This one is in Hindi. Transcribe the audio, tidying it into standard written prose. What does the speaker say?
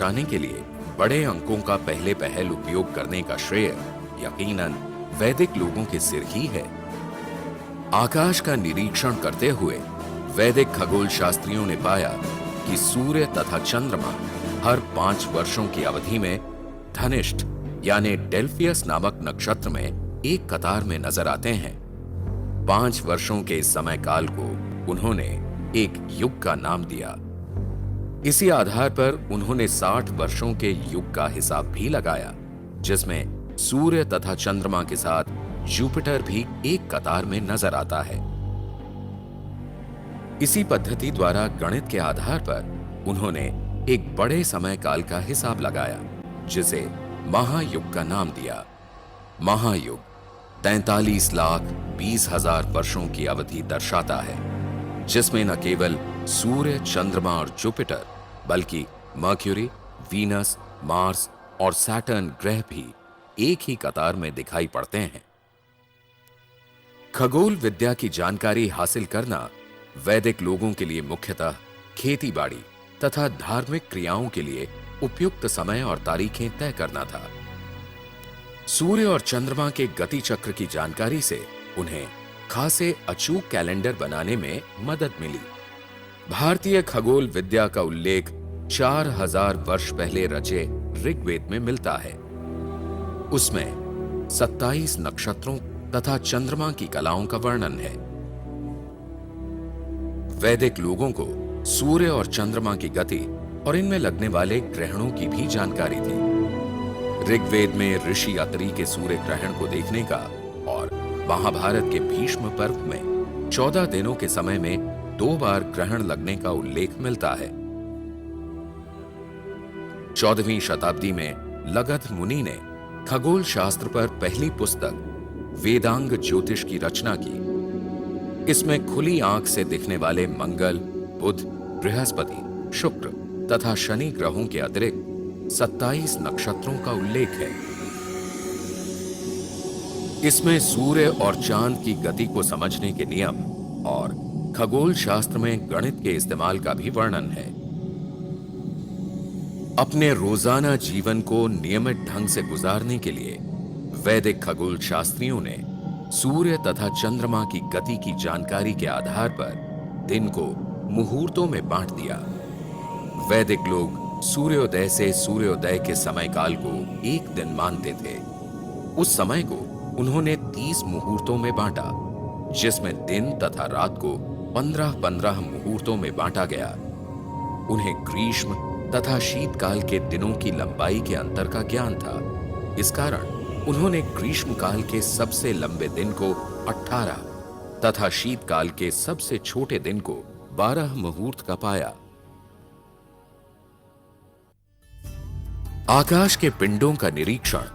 दर्शाने के लिए बड़े अंकों का पहले पहल उपयोग करने का श्रेय यकीनन वैदिक लोगों के सिर ही है। आकाश का निरीक्षण करते हुए वैदिक खगोल शास्त्रियों ने पाया कि सूर्य तथा चंद्रमा हर 5 वर्षों की अवधि में धनिष्ठ यानी डेल्फियस नामक नक्षत्र में एक कतार में नजर आते हैं। 5 वर्षों के इस समय काल को उन्होंने एक युग का नाम दिया। इसी आधार पर उन्होंने 60 वर्षों के युग का हिसाब भी लगाया, जिसमें सूर्य तथा चंद्रमा के साथ जुपिटर भी एक कतार में नजर आता है। इसी पद्धति द्वारा गणित के आधार पर उन्होंने एक बड़े समय काल का हिसाब लगाया, जिसे महायुग का नाम दिया। महायुग 43,20,000 वर्षों की अवधि दर्शाता है, जिसमें न केवल सूर्य, चंद्रमा और जुपिटर बल्कि मर्क्यूरी, वीनस, मार्स और सैटर्न ग्रह भी एक ही कतार में दिखाई पड़ते हैं। खगोल विद्या की जानकारी हासिल करना वैदिक लोगों के लिए मुख्यतः खेतीबाड़ी तथा धार्मिक क्रियाओं के लिए उपयुक्त समय और तारीखें तय करना था। सूर्य और चंद्रमा के गति चक्र की जानकारी से उन्हें खासे अचूक कैलेंडर बनाने में मदद मिली। भारतीय खगोल विद्या का उल्लेख 4000 वर्ष पहले रचे ऋग्वेद में मिलता है। उसमें 27 नक्षत्रों तथा चंद्रमा की कलाओं का वर्णन है। वैदिक लोगों को सूर्य और चंद्रमा की गति और इनमें लगने वाले ग्रहणों की भी जानकारी थी। ऋग्वेद में ऋषि अत्रि के सूर्य ग्रहण को देखने का और महाभारत के भीष्म पर्व में 14 दिनों के समय में 2 बार ग्रहण लगने का उल्लेख मिलता है। 14वीं शताब्दी में लगध मुनि ने खगोल शास्त्र पर पहली पुस्तक वेदांग ज्योतिष की रचना की। इसमें खुली आंख से दिखने वाले मंगल, बुध, बृहस्पति, शुक्र तथा शनि ग्रहों के अतिरिक्त 27 नक्षत्रों का उल्लेख है। इसमें सूर्य और चांद की गति को समझने के नियम और खगोल शास्त्र में गणित के इस्तेमाल का भी वर्णन है। अपने रोजाना जीवन को नियमित ढंग से गुजारने के लिए वैदिक खगोल शास्त्रियों ने सूर्य तथा चंद्रमा की गति की जानकारी के आधार पर दिन को मुहूर्तों में बांट दिया। वैदिक लोग सूर्योदय से सूर्योदय के समय काल को एक दिन मानते थे। उस समय को उन्होंने 30 मुहूर्तों में बांटा, जिसमें दिन तथा रात को 15-15 मुहूर्तों में बांटा गया। उन्हें ग्रीष्म तथा शीतकाल के दिनों की लंबाई के अंतर का ज्ञान था। इस कारण उन्होंने ग्रीष्मकाल के सबसे लंबे दिन को 18 तथा शीतकाल के सबसे छोटे दिन को 12 मुहूर्त का पाया। आकाश के पिंडों का निरीक्षण